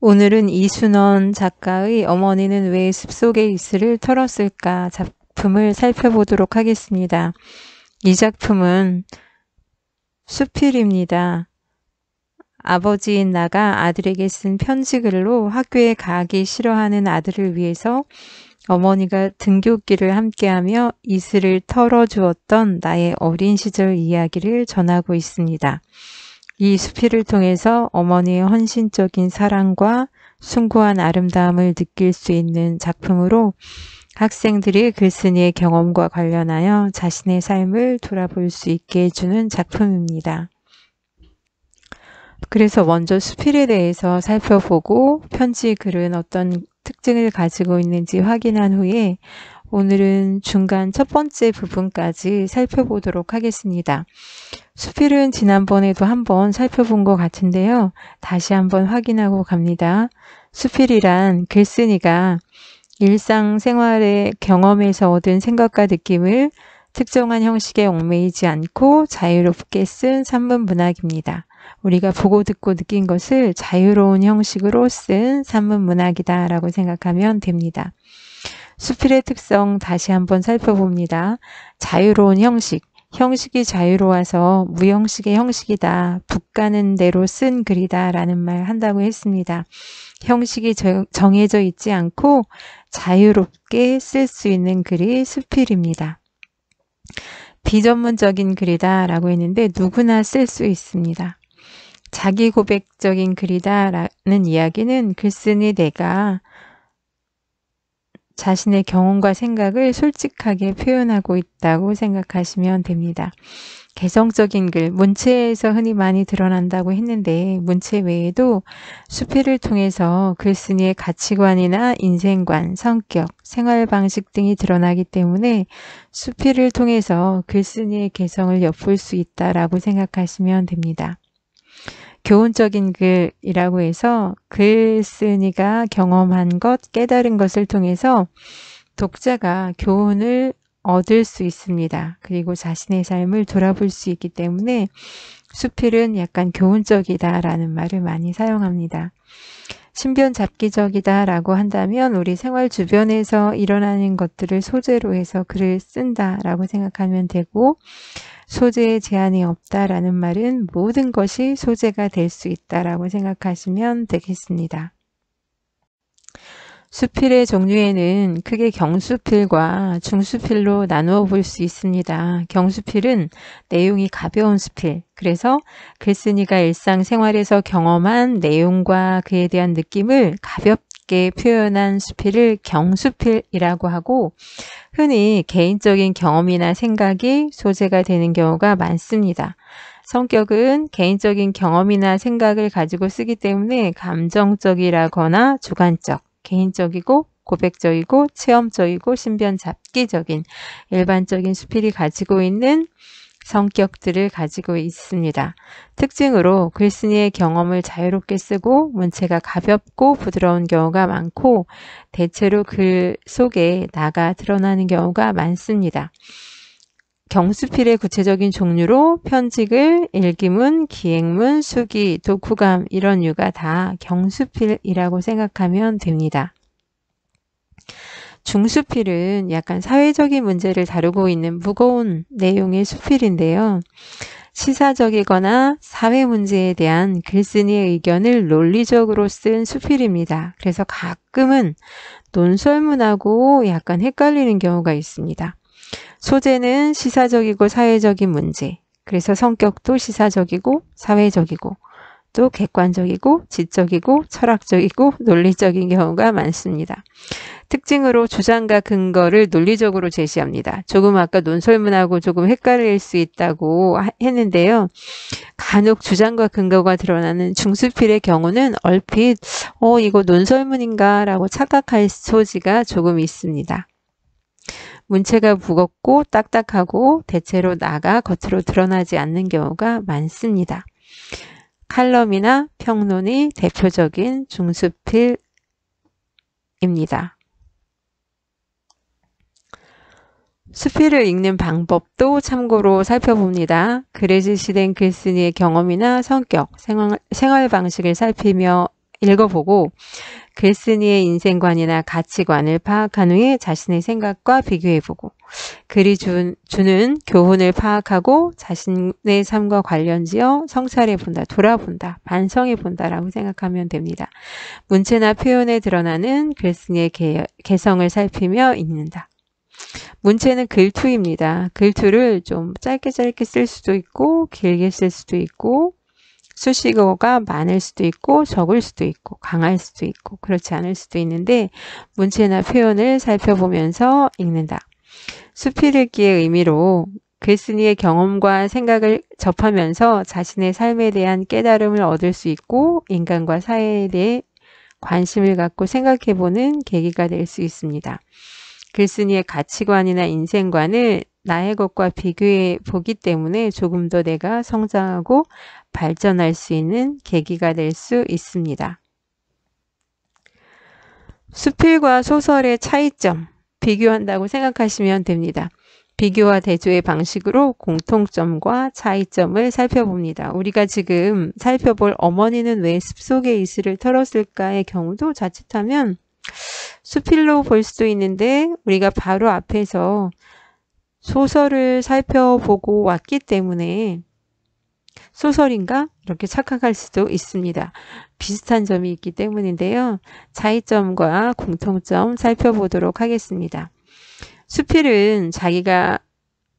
오늘은 이순원 작가의 어머니는 왜 숲속의 이슬을 털었을까 작품을 살펴보도록 하겠습니다. 이 작품은 수필입니다. 아버지인 나가 아들에게 쓴 편지글로 학교에 가기 싫어하는 아들을 위해서 어머니가 등굣길을 함께하며 이슬을 털어주었던 나의 어린 시절 이야기를 전하고 있습니다. 이 수필을 통해서 어머니의 헌신적인 사랑과 숭고한 아름다움을 느낄 수 있는 작품으로 학생들이 글쓴이의 경험과 관련하여 자신의 삶을 돌아볼 수 있게 해주는 작품입니다. 그래서 먼저 수필에 대해서 살펴보고 편지 글은 어떤 특징을 가지고 있는지 확인한 후에 오늘은 중간 첫 번째 부분까지 살펴보도록 하겠습니다. 수필은 지난번에도 한번 살펴본 것 같은데요. 다시 한번 확인하고 갑니다. 수필이란 글쓴이가 일상생활의 경험에서 얻은 생각과 느낌을 특정한 형식에 얽매이지 않고 자유롭게 쓴 산문문학입니다. 우리가 보고 듣고 느낀 것을 자유로운 형식으로 쓴 산문문학이다 라고 생각하면 됩니다. 수필의 특성 다시 한번 살펴봅니다. 자유로운 형식. 형식이 자유로워서 무형식의 형식이다. 북가는 대로 쓴 글이다 라는 말 한다고 했습니다. 형식이 정해져 있지 않고 자유롭게 쓸 수 있는 글이 수필입니다. 비전문적인 글이다 라고 했는데 누구나 쓸 수 있습니다. 자기 고백적인 글이다 라는 이야기는 글쓴이 내가 자신의 경험과 생각을 솔직하게 표현하고 있다고 생각하시면 됩니다. 개성적인 글, 문체에서 흔히 많이 드러난다고 했는데 문체 외에도 수필을 통해서 글쓴이의 가치관이나 인생관, 성격, 생활 방식 등이 드러나기 때문에 수필을 통해서 글쓴이의 개성을 엿볼 수 있다라고 생각하시면 됩니다. 교훈적인 글이라고 해서 글쓴이가 경험한 것, 깨달은 것을 통해서 독자가 교훈을 얻을 수 있습니다. 그리고 자신의 삶을 돌아볼 수 있기 때문에 수필은 약간 교훈적이다라는 말을 많이 사용합니다. 신변잡기적이다라고 한다면 우리 생활 주변에서 일어나는 것들을 소재로 해서 글을 쓴다라고 생각하면 되고, 소재에 제한이 없다라는 말은 모든 것이 소재가 될 수 있다라고 생각하시면 되겠습니다. 수필의 종류에는 크게 경수필과 중수필로 나누어 볼 수 있습니다. 경수필은 내용이 가벼운 수필, 그래서 글쓴이가 일상생활에서 경험한 내용과 그에 대한 느낌을 가볍게 표현한 수필을 경수필이라고 하고, 흔히 개인적인 경험이나 생각이 소재가 되는 경우가 많습니다. 성격은 개인적인 경험이나 생각을 가지고 쓰기 때문에 감정적이라거나 주관적, 개인적이고 고백적이고 체험적이고 신변잡기적인 일반적인 수필이 가지고 있는 성격들을 가지고 있습니다. 특징으로 글쓴이의 경험을 자유롭게 쓰고 문체가 가볍고 부드러운 경우가 많고 대체로 글 속에 나가 드러나는 경우가 많습니다. 경수필의 구체적인 종류로 편지글, 일기문, 기행문, 수기, 독후감 이런 류가 다 경수필이라고 생각하면 됩니다. 중수필은 약간 사회적인 문제를 다루고 있는 무거운 내용의 수필인데요. 시사적이거나 사회 문제에 대한 글쓴이의 의견을 논리적으로 쓴 수필입니다. 그래서 가끔은 논설문하고 약간 헷갈리는 경우가 있습니다. 소재는 시사적이고 사회적인 문제, 그래서 성격도 시사적이고 사회적이고 또 객관적이고 지적이고 철학적이고 논리적인 경우가 많습니다. 특징으로 주장과 근거를 논리적으로 제시합니다. 조금 아까 논설문하고 조금 헷갈릴 수 있다고 했는데요. 간혹 주장과 근거가 드러나는 중수필의 경우는 얼핏 이거 논설문인가 라고 착각할 소지가 조금 있습니다. 문체가 무겁고 딱딱하고 대체로 나가 겉으로 드러나지 않는 경우가 많습니다. 칼럼이나 평론이 대표적인 중수필입니다. 수필을 읽는 방법도 참고로 살펴봅니다. 글에 제시된 글쓴이의 경험이나 성격, 생활 방식을 살피며 읽어보고 글쓴이의 인생관이나 가치관을 파악한 후에 자신의 생각과 비교해보고 글이 주는 교훈을 파악하고 자신의 삶과 관련지어 성찰해본다, 돌아본다, 반성해본다라고 생각하면 됩니다. 문체나 표현에 드러나는 글쓴이의 개성을 살피며 읽는다. 문체는 글투입니다. 글투를 좀 짧게 쓸 수도 있고 길게 쓸 수도 있고 수식어가 많을 수도 있고 적을 수도 있고 강할 수도 있고 그렇지 않을 수도 있는데 문체나 표현을 살펴보면서 읽는다. 수필읽기의 의미로 글쓴이의 경험과 생각을 접하면서 자신의 삶에 대한 깨달음을 얻을 수 있고 인간과 사회에 대해 관심을 갖고 생각해보는 계기가 될 수 있습니다. 글쓴이의 가치관이나 인생관을 나의 것과 비교해 보기 때문에 조금 더 내가 성장하고 발전할 수 있는 계기가 될 수 있습니다. 수필과 소설의 차이점, 비교한다고 생각하시면 됩니다. 비교와 대조의 방식으로 공통점과 차이점을 살펴봅니다. 우리가 지금 살펴볼 어머니는 왜 숲속의 이슬을 털었을까의 경우도 자칫하면 수필로 볼 수도 있는데 우리가 바로 앞에서 소설을 살펴보고 왔기 때문에 소설인가? 이렇게 착각할 수도 있습니다. 비슷한 점이 있기 때문인데요. 차이점과 공통점 살펴보도록 하겠습니다. 수필은 자기가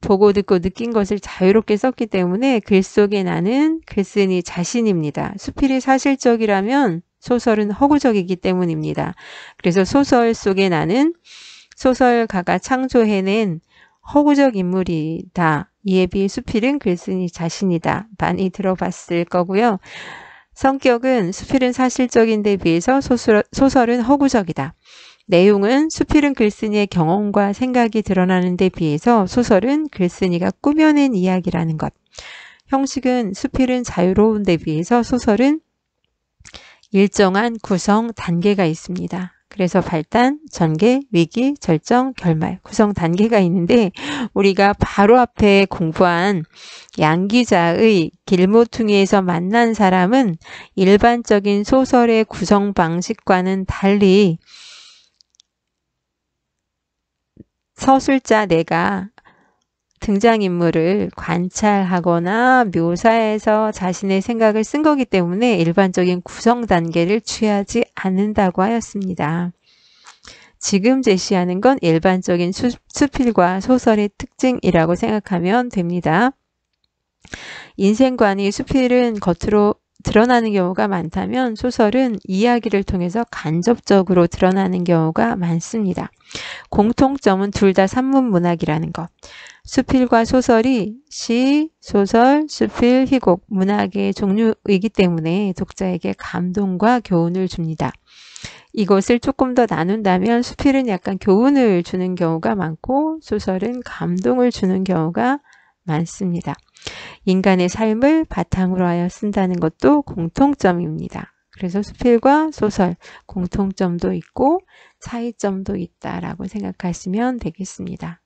보고 듣고 느낀 것을 자유롭게 썼기 때문에 글 속에 나는 글쓴이 자신입니다. 수필이 사실적이라면 소설은 허구적이기 때문입니다. 그래서 소설 속에 나는 소설가가 창조해낸 허구적 인물이다. 이에 비해 수필은 글쓴이 자신이다. 많이 들어봤을 거고요. 성격은 수필은 사실적인데 비해서 소설은 허구적이다. 내용은 수필은 글쓴이의 경험과 생각이 드러나는 데 비해서 소설은 글쓴이가 꾸며낸 이야기라는 것. 형식은 수필은 자유로운 데 비해서 소설은 일정한 구성 단계가 있습니다. 그래서 발단, 전개, 위기, 절정, 결말, 구성 단계가 있는데 우리가 바로 앞에 공부한 양 기자의 길모퉁이에서 만난 사람은 일반적인 소설의 구성 방식과는 달리 서술자 내가 등장인물을 관찰하거나 묘사해서 자신의 생각을 쓴 거기 때문에 일반적인 구성 단계를 취하지 않는다고 하였습니다. 지금 제시하는 건 일반적인 수필과 소설의 특징이라고 생각하면 됩니다. 인생관이 수필은 겉으로 드러나는 경우가 많다면 소설은 이야기를 통해서 간접적으로 드러나는 경우가 많습니다. 공통점은 둘 다 산문 문학이라는 것. 수필과 소설이 시, 소설, 수필, 희곡, 문학의 종류이기 때문에 독자에게 감동과 교훈을 줍니다. 이것을 조금 더 나눈다면 수필은 약간 교훈을 주는 경우가 많고 소설은 감동을 주는 경우가 많습니다. 인간의 삶을 바탕으로 하여 쓴다는 것도 공통점입니다. 그래서 수필과 소설 공통점도 있고 차이점도 있다라고 생각하시면 되겠습니다.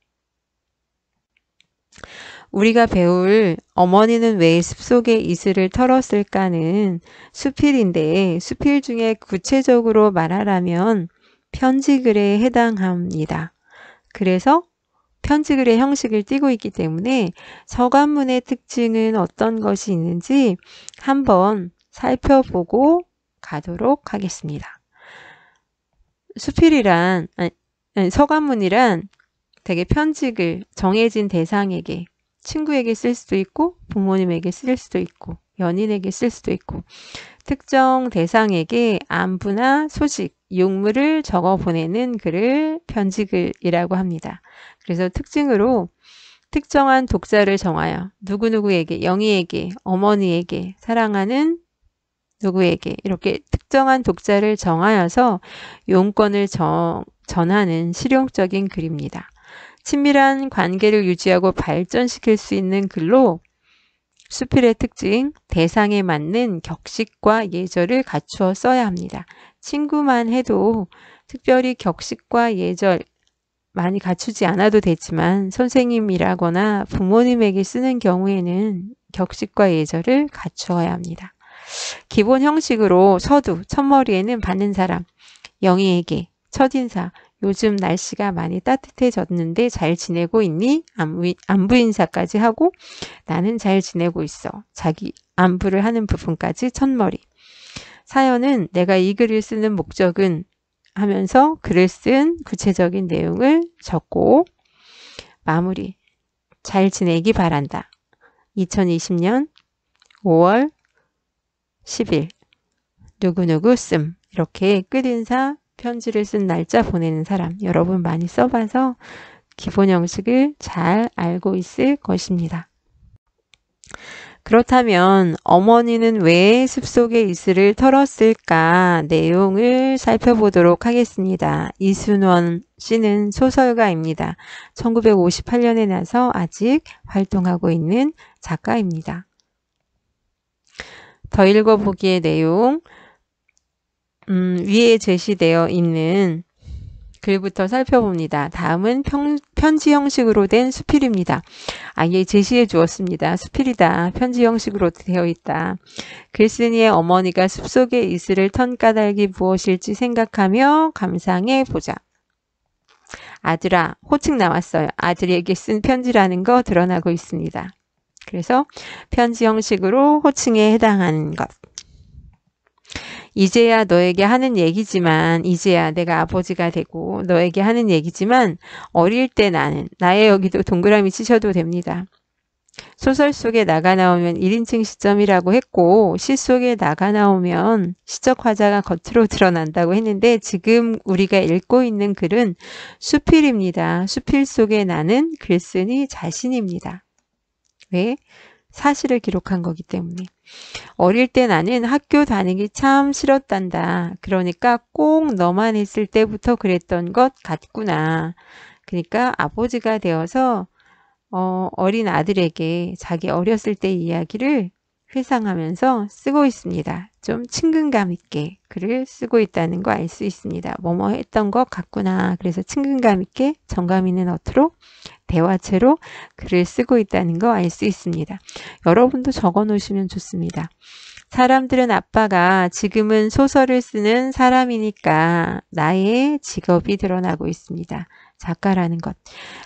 우리가 배울 어머니는 왜 숲속의 이슬을 털었을까는 수필인데 수필 중에 구체적으로 말하라면 편지글에 해당합니다. 그래서 편지글의 형식을 띠고 있기 때문에 서간문의 특징은 어떤 것이 있는지 한번 살펴보고 가도록 하겠습니다. 수필이란 서간문이란 되게 편지글 정해진 대상에게 친구에게 쓸 수도 있고 부모님에게 쓸 수도 있고 연인에게 쓸 수도 있고 특정 대상에게 안부나 소식, 용무를 적어 보내는 글을 편지글이라고 합니다. 그래서 특징으로 특정한 독자를 정하여 누구누구에게, 영희에게, 어머니에게, 사랑하는 누구에게 이렇게 특정한 독자를 정하여서 용건을 전하는 실용적인 글입니다. 친밀한 관계를 유지하고 발전시킬 수 있는 글로 수필의 특징, 대상에 맞는 격식과 예절을 갖추어 써야 합니다. 친구만 해도 특별히 격식과 예절 많이 갖추지 않아도 되지만 선생님이라거나 부모님에게 쓰는 경우에는 격식과 예절을 갖추어야 합니다. 기본 형식으로 서두, 첫머리에는 받는 사람, 영희에게 첫인사, 요즘 날씨가 많이 따뜻해졌는데 잘 지내고 있니? 안부 인사까지 하고 나는 잘 지내고 있어. 자기 안부를 하는 부분까지 첫머리. 사연은 내가 이 글을 쓰는 목적은 하면서 글을 쓴 구체적인 내용을 적고 마무리. 잘 지내기 바란다. 2020년 5월 10일 누구누구 씀. 이렇게 끝인사 편지를 쓴 날짜 보내는 사람. 여러분 많이 써봐서 기본 형식을 잘 알고 있을 것입니다. 그렇다면 어머니는 왜 숲속에 이슬을 털었을까? 내용을 살펴보도록 하겠습니다. 이순원 씨는 소설가입니다. 1958년에 나서 아직 활동하고 있는 작가입니다. 더 읽어보기의 내용 위에 제시되어 있는 글부터 살펴봅니다. 다음은 편지 형식으로 된 수필입니다. 아예 제시해 주었습니다. 수필이다. 편지 형식으로 되어 있다. 글쓴이의 어머니가 숲속에 이슬을 턴 까닭이 무엇일지 생각하며 감상해 보자. 아들아, 호칭 나왔어요. 아들에게 쓴 편지라는 거 드러나고 있습니다. 그래서 편지 형식으로 호칭에 해당하는 것. 이제야 너에게 하는 얘기지만 이제야 내가 아버지가 되고 너에게 하는 얘기지만 어릴 때 나의 여기도 동그라미 치셔도 됩니다. 소설 속에 나가 나오면 1인칭 시점이라고 했고 시 속에 나가 나오면 시적 화자가 겉으로 드러난다고 했는데 지금 우리가 읽고 있는 글은 수필입니다. 수필 속에 나는 글쓴이 자신입니다. 왜? 사실을 기록한 거기 때문에. 어릴 때 나는 학교 다니기 참 싫었단다. 그러니까 꼭 너만 있을 때부터 그랬던 것 같구나. 그러니까 아버지가 되어서 어린 아들에게 자기 어렸을 때 이야기를 회상하면서 쓰고 있습니다. 좀 친근감 있게 글을 쓰고 있다는 거 알 수 있습니다. 뭐뭐 했던 것 같구나. 그래서 친근감 있게 정감 있는 어투로 대화체로 글을 쓰고 있다는 거 알 수 있습니다. 여러분도 적어 놓으시면 좋습니다. 사람들은 아빠가 지금은 소설을 쓰는 사람이니까 나의 직업이 드러나고 있습니다. 작가라는 것.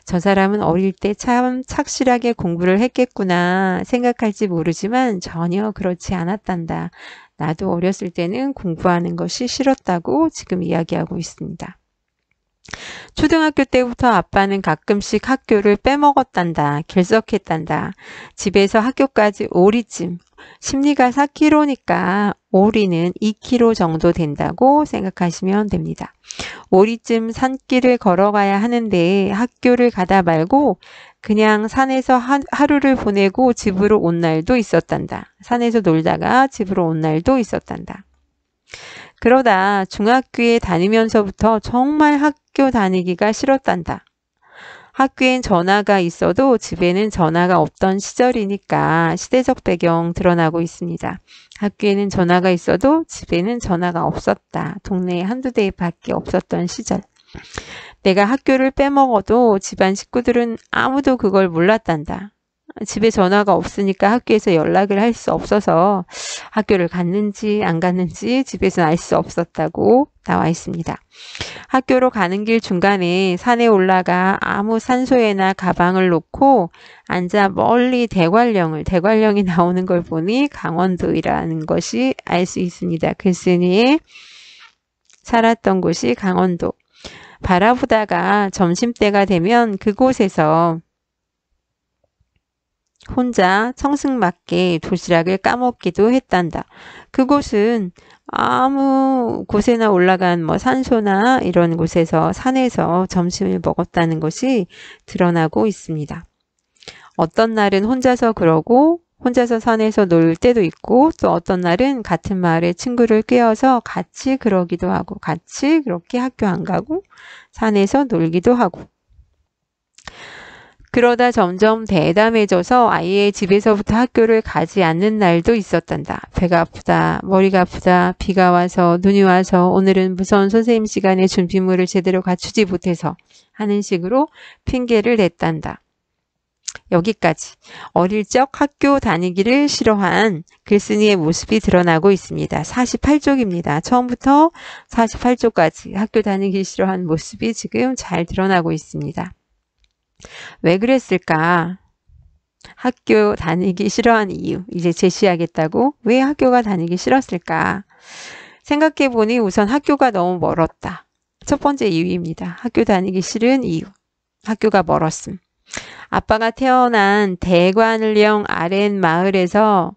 저 사람은 어릴 때 참 착실하게 공부를 했겠구나 생각할지 모르지만 전혀 그렇지 않았단다. 나도 어렸을 때는 공부하는 것이 싫었다고 지금 이야기하고 있습니다. 초등학교 때부터 아빠는 가끔씩 학교를 빼먹었단다. 결석했단다. 집에서 학교까지 오리쯤. 심리가 4km니까 오리는 2km 정도 된다고 생각하시면 됩니다. 오리쯤 산길을 걸어가야 하는데 학교를 가다 말고 그냥 산에서 하루를 보내고 집으로 온 날도 있었단다. 산에서 놀다가 집으로 온 날도 있었단다. 그러다 중학교에 다니면서부터 정말 학교 다니기가 싫었단다. 학교엔 전화가 있어도 집에는 전화가 없던 시절이니까 시대적 배경 드러나고 있습니다. 학교에는 전화가 있어도 집에는 전화가 없었다. 동네에 한두 대밖에 없었던 시절. 내가 학교를 빼먹어도 집안 식구들은 아무도 그걸 몰랐단다. 집에 전화가 없으니까 학교에서 연락을 할 수 없어서 학교를 갔는지 안 갔는지 집에서는 알 수 없었다고 나와 있습니다. 학교로 가는 길 중간에 산에 올라가 아무 산소에나 가방을 놓고 앉아 멀리 대관령이 나오는 걸 보니 강원도이라는 것이 알 수 있습니다. 글쓴이의 살았던 곳이 강원도. 바라보다가 점심때가 되면 그곳에서 혼자 청승맞게 도시락을 까먹기도 했단다. 그곳은 아무 곳에나 올라간 산소나 이런 곳에서 산에서 점심을 먹었다는 것이 드러나고 있습니다. 어떤 날은 혼자서 그러고 혼자서 산에서 놀 때도 있고 또 어떤 날은 같은 마을에 친구를 꿰어서 같이 그러기도 하고 같이 그렇게 학교 안 가고 산에서 놀기도 하고 그러다 점점 대담해져서 아예 집에서부터 학교를 가지 않는 날도 있었단다. 배가 아프다, 머리가 아프다, 비가 와서 눈이 와서 오늘은 무서운 선생님 시간에 준비물을 제대로 갖추지 못해서 하는 식으로 핑계를 댔단다. 여기까지 어릴 적 학교 다니기를 싫어한 글쓴이의 모습이 드러나고 있습니다. 48쪽입니다. 처음부터 48쪽까지 학교 다니기 싫어한 모습이 지금 잘 드러나고 있습니다. 왜 그랬을까? 학교 다니기 싫어한 이유 이제 제시하겠다고. 왜 학교가 다니기 싫었을까? 생각해보니 우선 학교가 너무 멀었다. 첫 번째 이유입니다. 학교 다니기 싫은 이유. 학교가 멀었음. 아빠가 태어난 대관령 아랫마을에서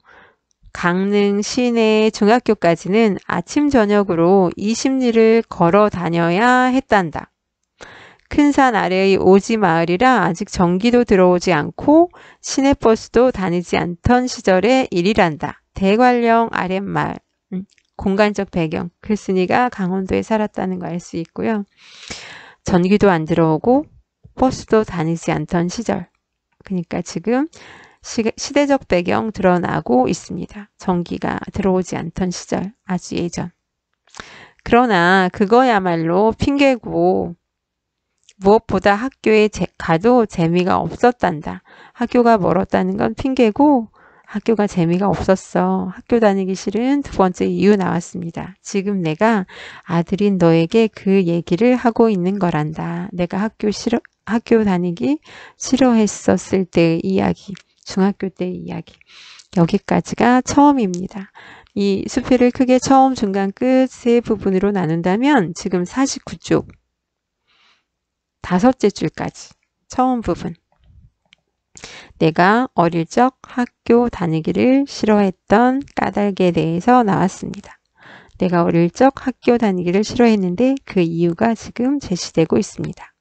강릉 시내 중학교까지는 아침 저녁으로 20리를 걸어 다녀야 했단다. 큰 산 아래의 오지 마을이라 아직 전기도 들어오지 않고 시내버스도 다니지 않던 시절의 일이란다. 대관령 아랫마을. 공간적 배경. 글쓴이가 강원도에 살았다는 거 알 수 있고요. 전기도 안 들어오고 버스도 다니지 않던 시절. 그러니까 지금 시대적 배경 드러나고 있습니다. 전기가 들어오지 않던 시절. 아주 예전. 그러나 그거야말로 핑계고 무엇보다 학교에 가도 재미가 없었단다. 학교가 멀었다는 건 핑계고 학교가 재미가 없었어. 학교 다니기 싫은 두 번째 이유 나왔습니다. 지금 내가 아들인 너에게 그 얘기를 하고 있는 거란다. 내가 학교 다니기 싫어했었을 때의 이야기, 중학교 때의 이야기. 여기까지가 처음입니다. 이 수필을 크게 처음, 중간, 끝 세 부분으로 나눈다면 지금 49쪽, 다섯째 줄까지 처음 부분. 내가 어릴 적 학교 다니기를 싫어했던 까닭에 대해서 나왔습니다. 내가 어릴 적 학교 다니기를 싫어했는데 그 이유가 지금 제시되고 있습니다.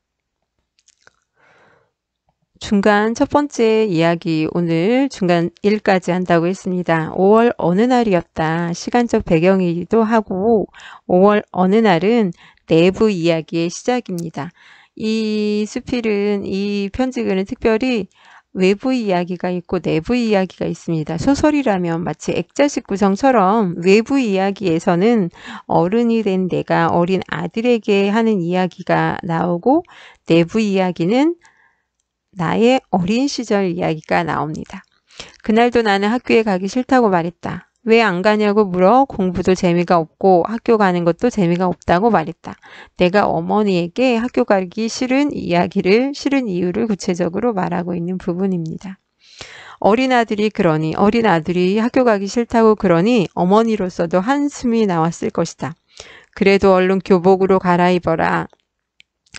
중간 첫 번째 이야기, 오늘 중간 1까지 한다고 했습니다. 5월 어느 날이었다. 시간적 배경이기도 하고 5월 어느 날은 내부 이야기의 시작입니다. 이 수필은, 이 편지글은 특별히 외부 이야기가 있고 내부 이야기가 있습니다. 소설이라면 마치 액자식 구성처럼 외부 이야기에서는 어른이 된 내가 어린 아들에게 하는 이야기가 나오고 내부 이야기는 나의 어린 시절 이야기가 나옵니다. 그날도 나는 학교에 가기 싫다고 말했다. 왜 안 가냐고 물어 공부도 재미가 없고 학교 가는 것도 재미가 없다고 말했다. 내가 어머니에게 학교 가기 싫은 이유를 구체적으로 말하고 있는 부분입니다. 어린 아들이 학교 가기 싫다고 그러니 어머니로서도 한숨이 나왔을 것이다. 그래도 얼른 교복으로 갈아입어라.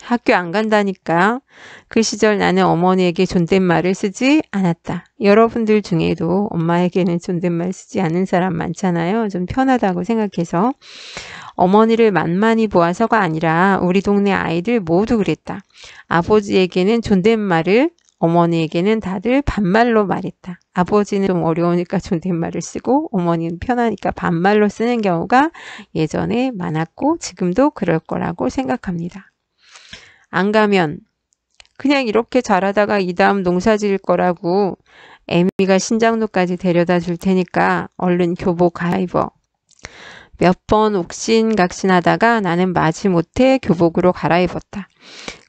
학교 안 간다니까. 그 시절 나는 어머니에게 존댓말을 쓰지 않았다. 여러분들 중에도 엄마에게는 존댓말 쓰지 않는 사람 많잖아요. 좀 편하다고 생각해서. 어머니를 만만히 보아서가 아니라 우리 동네 아이들 모두 그랬다. 아버지에게는 존댓말을, 어머니에게는 다들 반말로 말했다. 아버지는 좀 어려우니까 존댓말을 쓰고 어머니는 편하니까 반말로 쓰는 경우가 예전에 많았고 지금도 그럴 거라고 생각합니다. 안 가면 그냥 이렇게 자라다가 이 다음 농사 지을 거라고 애미가 신장로까지 데려다 줄 테니까 얼른 교복 갈아입어. 몇 번 옥신각신하다가 나는 마지못해 교복으로 갈아입었다.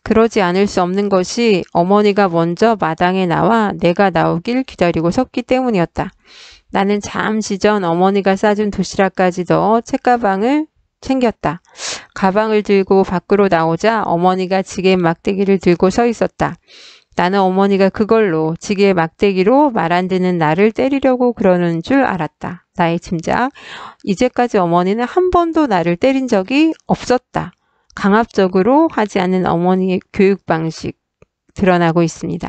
그러지 않을 수 없는 것이 어머니가 먼저 마당에 나와 내가 나오길 기다리고 섰기 때문이었다. 나는 잠시 전 어머니가 싸준 도시락까지 넣어 책가방을 챙겼다. 가방을 들고 밖으로 나오자 어머니가 지게 막대기를 들고 서 있었다. 나는 어머니가 그걸로 지게 막대기로 말 안 듣는 나를 때리려고 그러는 줄 알았다. 나의 짐작. 이제까지 어머니는 한 번도 나를 때린 적이 없었다. 강압적으로 하지 않는 어머니의 교육 방식 드러나고 있습니다.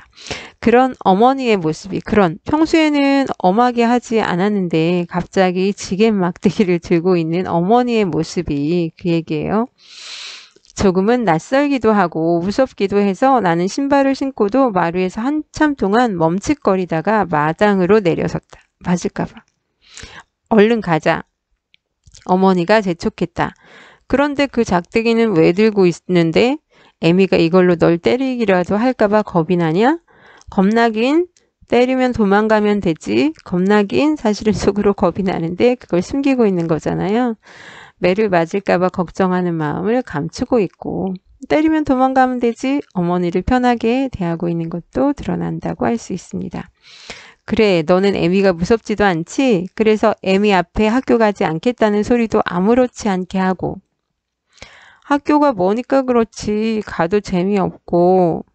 그런 어머니의 모습이, 평소에는 엄하게 하지 않았는데 갑자기 지게 막대기를 들고 있는 어머니의 모습이 그 얘기예요. 조금은 낯설기도 하고 무섭기도 해서 나는 신발을 신고도 마루에서 한참 동안 멈칫거리다가 마당으로 내려섰다. 맞을까봐. 얼른 가자. 어머니가 재촉했다. 그런데 그 작대기는 왜 들고 있는데? 애미가 이걸로 널 때리기라도 할까봐 겁이 나냐? 겁나긴, 때리면 도망가면 되지. 겁나긴 사실은 속으로 겁이 나는데 그걸 숨기고 있는 거잖아요. 매를 맞을까봐 걱정하는 마음을 감추고 있고. 때리면 도망가면 되지. 어머니를 편하게 대하고 있는 것도 드러난다고 할 수 있습니다. 그래, 너는 애미가 무섭지도 않지? 그래서 애미 앞에 학교 가지 않겠다는 소리도 아무렇지 않게 하고, 학교가 뭐니까 그렇지. 가도 재미없고,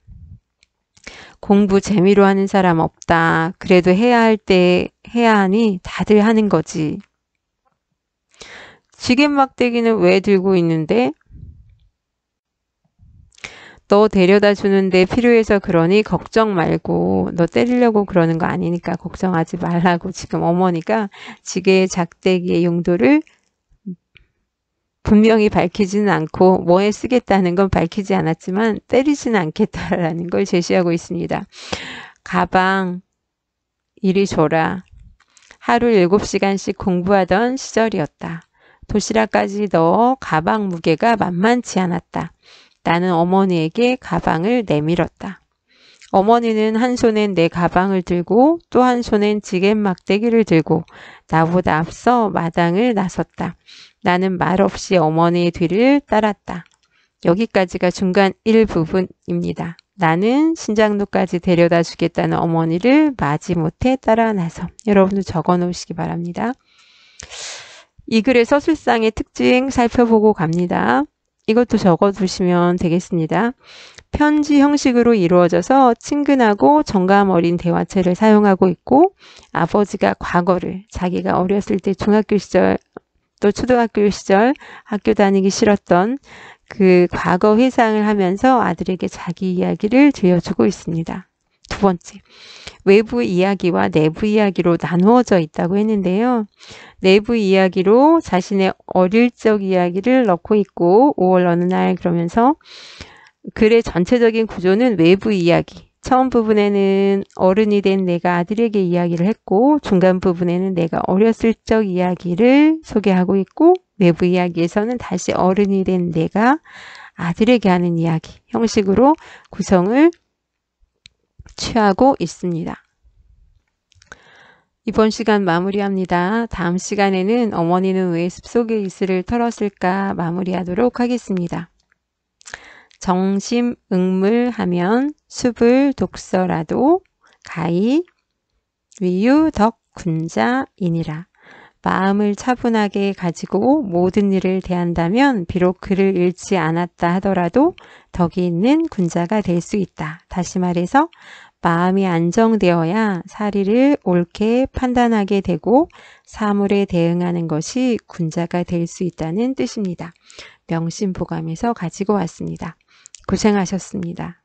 공부 재미로 하는 사람 없다. 그래도 해야 할 때 해야 하니 다들 하는 거지. 지겐 막대기는 왜 들고 있는데? 너 데려다 주는데 필요해서 그러니 걱정 말고, 너 때리려고 그러는 거 아니니까 걱정하지 말라고 지금 어머니가 지게의 작대기의 용도를 분명히 밝히지는 않고 뭐에 쓰겠다는 건 밝히지 않았지만 때리지는 않겠다라는 걸 제시하고 있습니다. 가방 이리 줘라. 하루 7시간씩 공부하던 시절이었다. 도시락까지 넣어 가방 무게가 만만치 않았다. 나는 어머니에게 가방을 내밀었다. 어머니는 한 손엔 내 가방을 들고 또 한 손엔 지겐 막대기를 들고 나보다 앞서 마당을 나섰다. 나는 말없이 어머니의 뒤를 따랐다. 여기까지가 중간 1부분입니다. 나는 신장로까지 데려다 주겠다는 어머니를 마지못해 따라 나서. 여러분도 적어 놓으시기 바랍니다. 이 글의 서술상의 특징 살펴보고 갑니다. 이것도 적어 두시면 되겠습니다. 편지 형식으로 이루어져서 친근하고 정감 어린 대화체를 사용하고 있고, 아버지가 과거를 자기가 어렸을 때 중학교 시절 또 초등학교 시절 학교 다니기 싫었던 그 과거 회상을 하면서 아들에게 자기 이야기를 들려주고 있습니다. 두 번째, 외부 이야기와 내부 이야기로 나누어져 있다고 했는데요. 내부 이야기로 자신의 어릴 적 이야기를 넣고 있고 5월 어느 날 그러면서 글의 전체적인 구조는 외부 이야기. 처음 부분에는 어른이 된 내가 아들에게 이야기를 했고 중간 부분에는 내가 어렸을 적 이야기를 소개하고 있고 내부 이야기에서는 다시 어른이 된 내가 아들에게 하는 이야기 형식으로 구성을 취하고 있습니다. 이번 시간 마무리합니다. 다음 시간에는 어머니는 왜 숲속의 이슬을 털었을까 마무리하도록 하겠습니다. 정심응물하면 숲을 독서라도 가히 위유덕군자이니라. 마음을 차분하게 가지고 모든 일을 대한다면 비록 글을 읽지 않았다 하더라도 덕이 있는 군자가 될 수 있다. 다시 말해서 마음이 안정되어야 사리를 옳게 판단하게 되고 사물에 대응하는 것이 군자가 될 수 있다는 뜻입니다. 명심보감에서 가지고 왔습니다. 고생하셨습니다.